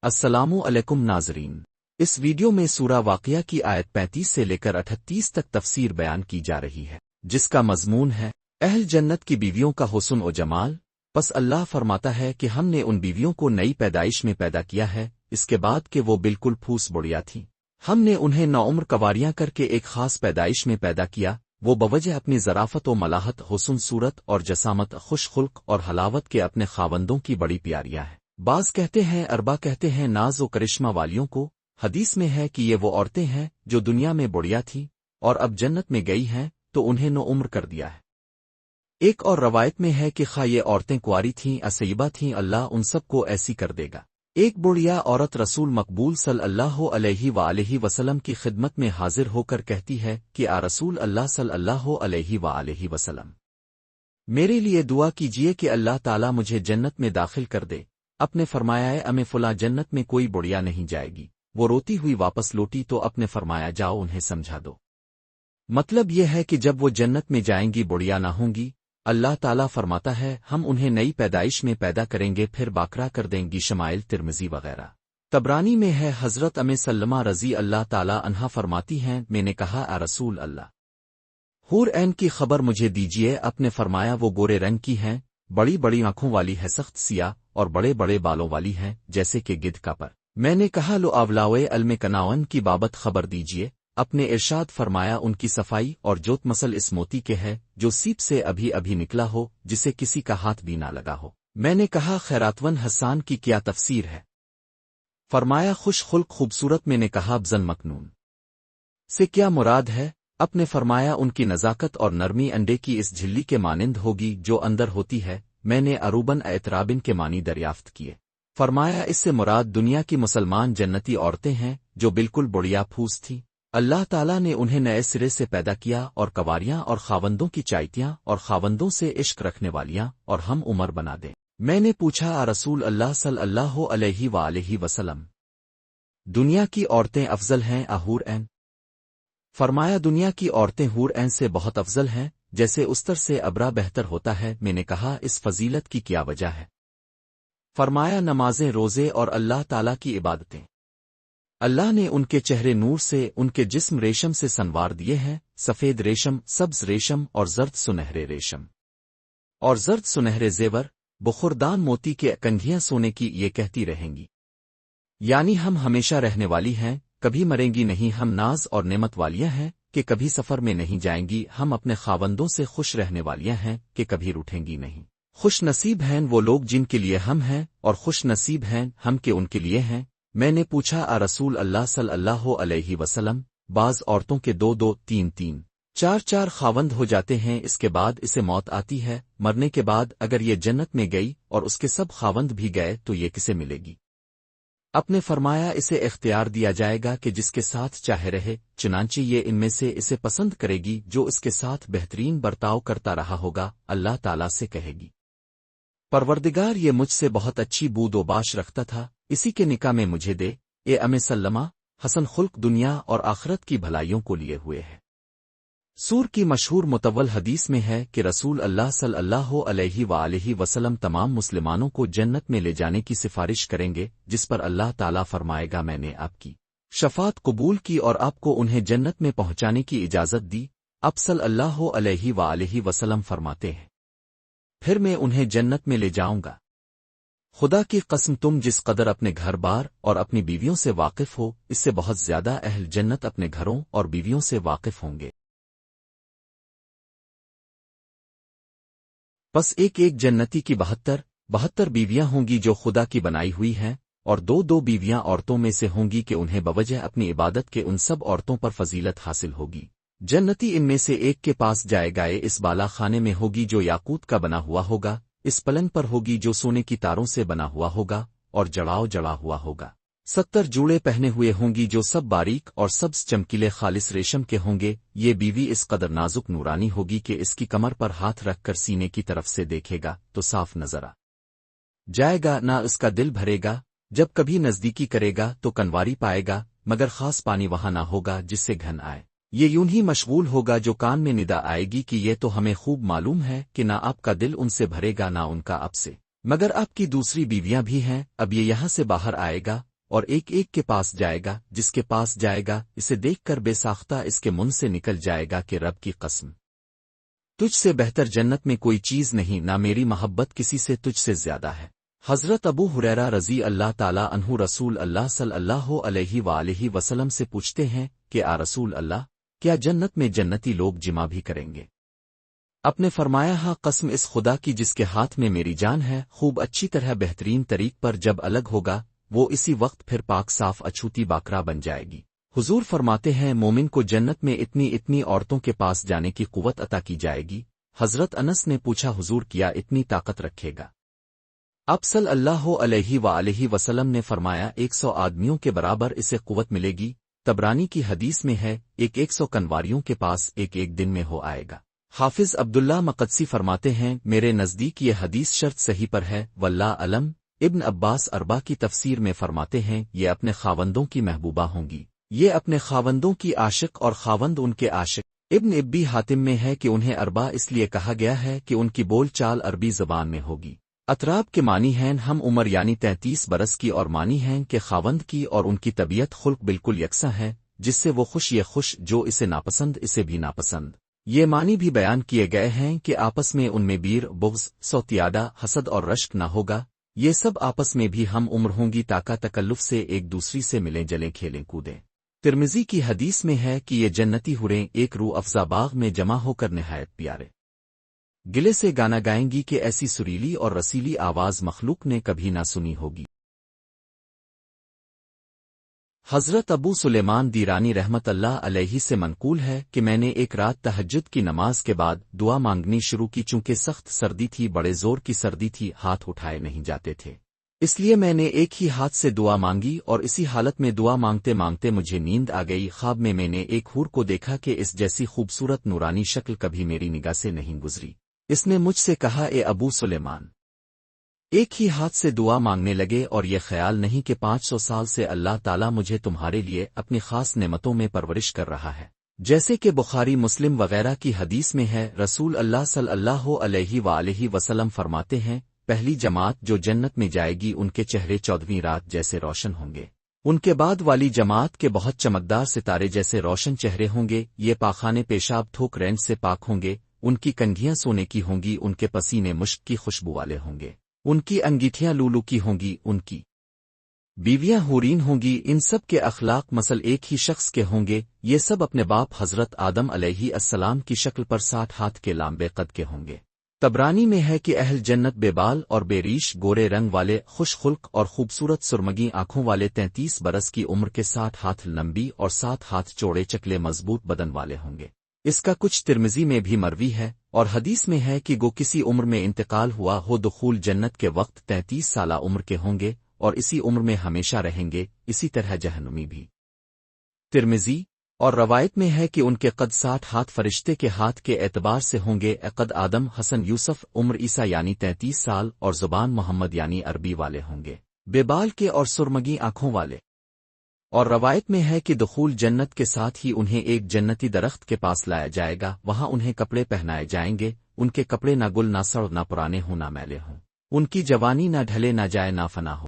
السلام علیکم ناظرین، اس ویڈیو میں سورہ واقعہ کی آیت 35 سے لے کر 38 تک تفسیر بیان کی جا رہی ہے، جس کا مضمون ہے اہل جنت کی بیویوں کا حسن و جمال۔ پس اللہ فرماتا ہے کہ ہم نے ان بیویوں کو نئی پیدائش میں پیدا کیا ہے، اس کے بعد کہ وہ بالکل پھوس بڑھیا تھیں۔ ہم نے انہیں نوعمر کواریاں کر کے ایک خاص پیدائش میں پیدا کیا، وہ بوجہ اپنی ظرافت و ملاحت، حسن صورت اور جسامت، خوش خلق اور حلاوت کے اپنے خاوندوں کی بڑی پیاریاں ہیں۔ بعض کہتے ہیں، اربا کہتے ہیں ناز و کرشمہ والیوں کو۔ حدیث میں ہے کہ یہ وہ عورتیں ہیں جو دنیا میں بڑھیا تھیں اور اب جنت میں گئی ہیں تو انہیں نو عمر کر دیا ہے۔ ایک اور روایت میں ہے کہ خواہ یہ عورتیں کنواری تھیں اسیبہ تھیں، اللہ ان سب کو ایسی کر دے گا۔ ایک بڑھیا عورت رسول مقبول صلی اللہ علیہ وآلہ وسلم کی خدمت میں حاضر ہو کر کہتی ہے کہ رسول اللہ صلی اللہ علیہ وآلہ وسلم، میرے لیے دعا کیجئے کہ اللہ تعالیٰ مجھے جنت میں داخل کر دے۔ اپنے فرمایا ہے امی فلاں جنت میں کوئی بڑھیا نہیں جائے گی۔ وہ روتی ہوئی واپس لوٹی تو اپنے فرمایا جاؤ انہیں سمجھا دو۔ مطلب یہ ہے کہ جب وہ جنت میں جائیں گی بڑھیا نہ ہوں گی۔ اللہ تعالیٰ فرماتا ہے ہم انہیں نئی پیدائش میں پیدا کریں گے، پھر باکرا کر دیں گی۔ شمائل ترمذی وغیرہ۔ طبرانی میں ہے حضرت ام سلمہ رضی اللہ تعالیٰ عنہا فرماتی ہیں، میں نے کہا رسول اللہ، حور عین کی خبر مجھے دیجیے۔ اپنے فرمایا وہ گورے رنگ کی ہیں، بڑی بڑی آنکھوں والی ہے، سخت سیاہ اور بڑے بڑے بالوں والی ہیں جیسے کہ گدھ کا پر۔ میں نے کہا لو آولاوے علم کناون کی بابت خبر دیجیے۔ اپنے ارشاد فرمایا ان کی صفائی اور جوت مسل اس موتی کے ہے جو سیپ سے ابھی ابھی نکلا ہو، جسے کسی کا ہاتھ بھی نہ لگا ہو۔ میں نے کہا خیراتون حسان کی کیا تفسیر ہے؟ فرمایا خوش خلق خوبصورت۔ میں نے کہا بزن مکنون سے کیا مراد ہے؟ اپنے فرمایا ان کی نزاکت اور نرمی انڈے کی اس جھلی کے مانند ہوگی جو اندر ہوتی ہے۔ میں نے اروبن اعترابن کے معنی دریافت کیے۔ فرمایا اس سے مراد دنیا کی مسلمان جنتی عورتیں ہیں جو بالکل بڑھیا پھوس تھیں۔ اللہ تعالیٰ نے انہیں نئے سرے سے پیدا کیا اور کواریاں اور خاوندوں کی چائتیاں اور خاوندوں سے عشق رکھنے والیاں اور ہم عمر بنا دیں۔ میں نے پوچھا رسول اللہ صلی اللہ علیہ وآلہ وسلم، دنیا کی عورتیں افضل ہیں حور عین؟ فرمایا دنیا کی عورتیں حور عین سے بہت افضل ہیں، جیسے استر سے ابرا بہتر ہوتا ہے۔ میں نے کہا اس فضیلت کی کیا وجہ ہے؟ فرمایا نمازیں، روزے اور اللہ تعالیٰ کی عبادتیں۔ اللہ نے ان کے چہرے نور سے، ان کے جسم ریشم سے سنوار دیے ہیں، سفید ریشم، سبز ریشم اور زرد سنہرے ریشم اور زرد سنہرے زیور، بخوردان موتی کے کنگھیاں سونے کی، یہ کہتی رہیں گی یعنی ہم ہمیشہ رہنے والی ہیں، کبھی مریں گی نہیں۔ ہم ناز اور نعمت والیاں ہیں کہ کبھی سفر میں نہیں جائیں گی۔ ہم اپنے خاوندوں سے خوش رہنے والیاں ہیں کہ کبھی روٹھیں گی نہیں۔ خوش نصیب ہیں وہ لوگ جن کے لیے ہم ہیں، اور خوش نصیب ہیں ہم کہ ان کے لیے ہیں۔ میں نے پوچھا رسول اللہ صلی اللہ علیہ وسلم، بعض عورتوں کے 2 3 3 4 4 خاوند ہو جاتے ہیں، اس کے بعد اسے موت آتی ہے، مرنے کے بعد اگر یہ جنت میں گئی اور اس کے سب خاوند بھی گئے تو یہ کسے ملے گی؟ اپنے فرمایا اسے اختیار دیا جائے گا کہ جس کے ساتھ چاہے رہے، چنانچہ یہ ان میں سے اسے پسند کرے گی جو اس کے ساتھ بہترین برتاؤ کرتا رہا ہوگا۔ اللہ تعالیٰ سے کہے گی پروردگار یہ مجھ سے بہت اچھی بود و باش رکھتا تھا، اسی کے نکاح میں مجھے دے۔ اے ام سلمہ، حسن خلق دنیا اور آخرت کی بھلائیوں کو لیے ہوئے ہے۔ سور کی مشہور مطول حدیث میں ہے کہ رسول اللہ صلی اللہ علیہ وآلہ وسلم تمام مسلمانوں کو جنت میں لے جانے کی سفارش کریں گے، جس پر اللہ تعالیٰ فرمائے گا میں نے آپ کی شفاعت قبول کی اور آپ کو انہیں جنت میں پہنچانے کی اجازت دی۔ اب صلی اللہ علیہ وآلہ وسلم فرماتے ہیں پھر میں انہیں جنت میں لے جاؤں گا۔ خدا کی قسم تم جس قدر اپنے گھر بار اور اپنی بیویوں سے واقف ہو، اس سے بہت زیادہ اہل جنت اپنے گھروں اور بیویوں سے واقف ہوں گے۔ بس ایک ایک جنتی کی 72 بیویاں ہوں گی جو خدا کی بنائی ہوئی ہیں، اور 2 بیویاں عورتوں میں سے ہوں گی کہ انہیں بوجہ اپنی عبادت کے ان سب عورتوں پر فضیلت حاصل ہوگی۔ جنتی ان میں سے ایک کے پاس جائے گا، اس بالا خانے میں ہوگی جو یاقوت کا بنا ہوا ہوگا، اس پلنگ پر ہوگی جو سونے کی تاروں سے بنا ہوا ہوگا اور جڑا ہوا ہوگا۔ 70 جوڑے پہنے ہوئے ہوں گی جو سب باریک اور سبز چمکیلے خالص ریشم کے ہوں گے۔ یہ بیوی اس قدر نازک نورانی ہوگی کہ اس کی کمر پر ہاتھ رکھ کر سینے کی طرف سے دیکھے گا تو صاف نظر آ جائے گا، نہ اس کا دل بھرے گا۔ جب کبھی نزدیکی کرے گا تو کنواری پائے گا، مگر خاص پانی وہاں نہ ہوگا جس سے گھن آئے۔ یہ یوں ہی مشغول ہوگا جو کان میں ندا آئے گی کہ یہ تو ہمیں خوب معلوم ہے کہ نہ آپ کا دل ان سے بھرے گا نہ ان کا آپ سے، مگر آپ کی دوسری بیویاں بھی ہیں، اب یہ یہاں سے باہر آئے گا اور ایک ایک کے پاس جائے گا، جس کے پاس جائے گا اسے دیکھ کر بے ساختہ اس کے منہ سے نکل جائے گا کہ رب کی قسم، تجھ سے بہتر جنت میں کوئی چیز نہیں، نہ میری محبت کسی سے تجھ سے زیادہ ہے۔ حضرت ابو ہریرہ رضی اللہ تعالی عنہ رسول اللہ صلی اللہ علیہ وآلہ وسلم سے پوچھتے ہیں کہ آ رسول اللہ، کیا جنت میں جنتی لوگ جمع بھی کریں گے؟ آپ نے فرمایا ہاں، قسم اس خدا کی جس کے ہاتھ میں میری جان ہے، خوب اچھی طرح بہترین طریق پر جب الگ ہوگا وہ اسی وقت پھر پاک صاف اچھوتی باکرا بن جائے گی۔ حضور فرماتے ہیں مومن کو جنت میں اتنی عورتوں کے پاس جانے کی قوت عطا کی جائے گی۔ حضرت انس نے پوچھا حضور کیا اتنی طاقت رکھے گا؟ آپ صلی اللہ علیہ وآلہ وسلم نے فرمایا 100 آدمیوں کے برابر اسے قوت ملے گی۔ طبرانی کی حدیث میں ہے 100 کنواریوں کے پاس ایک دن میں ہو آئے گا۔ حافظ عبداللہ مقدسی فرماتے ہیں میرے نزدیک یہ حدیث شرط صحیح پر ہے، واللہ علم۔ ابن عباس اربا کی تفسیر میں فرماتے ہیں یہ اپنے خاوندوں کی محبوبہ ہوں گی، یہ اپنے خاوندوں کی عاشق اور خاوند ان کے عاشق۔ ابن ابی حاتم میں ہے کہ انہیں اربا اس لیے کہا گیا ہے کہ ان کی بول چال عربی زبان میں ہوگی۔ اطراب کے معنی ہیں ہم عمر یعنی 33 برس کی، اور معنی ہیں کہ خاوند کی اور ان کی طبیعت خلق بالکل یکساں ہے، جس سے وہ خوش یہ خوش، جو اسے ناپسند اسے بھی ناپسند۔ یہ معنی بھی بیان کیے گئے ہیں کہ آپس میں ان میں بیر، بغض، سوتیادہ، حسد اور رشک نہ ہوگا، یہ سب آپس میں بھی ہم عمر ہوں گی تاکہ تکلف سے ایک دوسری سے ملیں جلیں کھیلیں کودیں۔ ترمذی کی حدیث میں ہے کہ یہ جنتی حوریں ایک روح افزا باغ میں جمع ہو کر نہایت پیارے گلے سے گانا گائیں گی کہ ایسی سریلی اور رسیلی آواز مخلوق نے کبھی نہ سنی ہوگی۔ حضرت ابو سلیمان دیرانی رحمت اللہ علیہ سے منقول ہے کہ میں نے ایک رات تہجد کی نماز کے بعد دعا مانگنی شروع کی، چونکہ سخت سردی تھی، بڑے زور کی سردی تھی، ہاتھ اٹھائے نہیں جاتے تھے، اس لیے میں نے ایک ہی ہاتھ سے دعا مانگی، اور اسی حالت میں دعا مانگتے مانگتے مجھے نیند آ گئی۔ خواب میں نے ایک حور کو دیکھا کہ اس جیسی خوبصورت نورانی شکل کبھی میری نگاہ سے نہیں گزری۔ اس نے مجھ سے کہا اے ابو سلیمان، ایک ہی ہاتھ سے دعا مانگنے لگے، اور یہ خیال نہیں کہ 500 سال سے اللہ تعالیٰ مجھے تمہارے لیے اپنی خاص نعمتوں میں پرورش کر رہا ہے، جیسے کہ بخاری مسلم وغیرہ کی حدیث میں ہے۔ رسول اللہ صلی اللہ علیہ وآلہ وسلم فرماتے ہیں پہلی جماعت جو جنت میں جائے گی ان کے چہرے 14ویں رات جیسے روشن ہوں گے، ان کے بعد والی جماعت کے بہت چمکدار ستارے جیسے روشن چہرے ہوں گے، یہ پاخانے پیشاب تھوک رینج سے پاک ہوں گے، ان کی کنگھیاں سونے کی ہوں گی، ان کے پسینے مشک کی خوشبو والے ہوں گے، ان کی انگیٹھیاں لولو کی ہوں گی، ان کی بیویاں حورین ہوں گی، ان سب کے اخلاق مثل ایک ہی شخص کے ہوں گے، یہ سب اپنے باپ حضرت آدم علیہ السلام کی شکل پر 60 ہاتھ کے لامبے قد کے ہوں گے۔ طبرانی میں ہے کہ اہل جنت بے بال اور بے ریش، گورے رنگ والے، خوش خلق اور خوبصورت سرمگی آنکھوں والے، 33 برس کی عمر کے، 60 ہاتھ لمبی اور 7 ہاتھ چوڑے چکلے مضبوط بدن والے ہوں گے۔ اس کا کچھ ترمذی میں بھی مروی ہے، اور حدیث میں ہے کہ گو کسی عمر میں انتقال ہوا ہو، دخول جنت کے وقت 33 سالہ عمر کے ہوں گے اور اسی عمر میں ہمیشہ رہیں گے، اسی طرح جہنمی بھی۔ ترمذی اور روایت میں ہے کہ ان کے قد 60 ہاتھ فرشتے کے ہاتھ کے اعتبار سے ہوں گے، قد آدم، حسن، یوسف، عمر عیسیٰ یعنی 33 سال، اور زبان محمد یعنی عربی والے ہوں گے، بے بال کے اور سرمگی آنکھوں والے۔ اور روایت میں ہے کہ دخول جنت کے ساتھ ہی انہیں ایک جنتی درخت کے پاس لایا جائے گا، وہاں انہیں کپڑے پہنائے جائیں گے، ان کے کپڑے نہ گل نہ سڑ نہ پرانے ہوں نہ میلے ہوں، ان کی جوانی نہ ڈھلے نہ جائے نہ فنا ہو۔